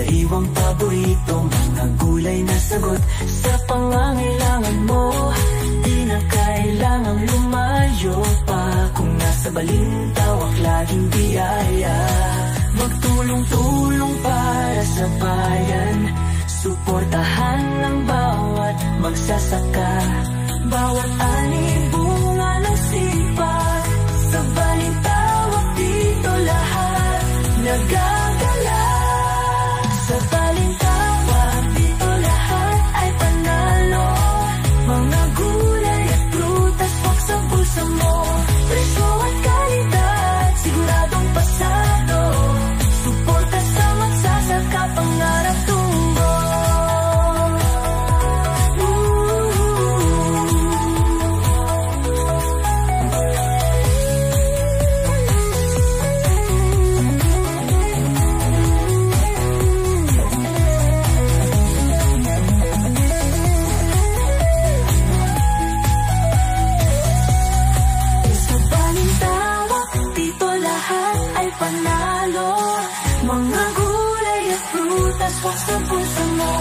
sariwang paborito, mga gulay na sagot sa pangangailangan mo. Di na kailangang lumayo pa, kung nasa Balintawak laging biyaya. Magtulong-tulong para sa bayan, suportahan ang bawat magsasaka. Bawat ani bunga ng sipag, sa Balintawak dito lahat nagagala. Sa Balintawak dito lahat ay panalo, mga gulay at prutas wag sa bulsa mo. Presyo at kalidad siguradong pasado, suporta sa magsasaka, pangarap tumbo. Panalo, mga gulay at prutas wag sa bulsa mo.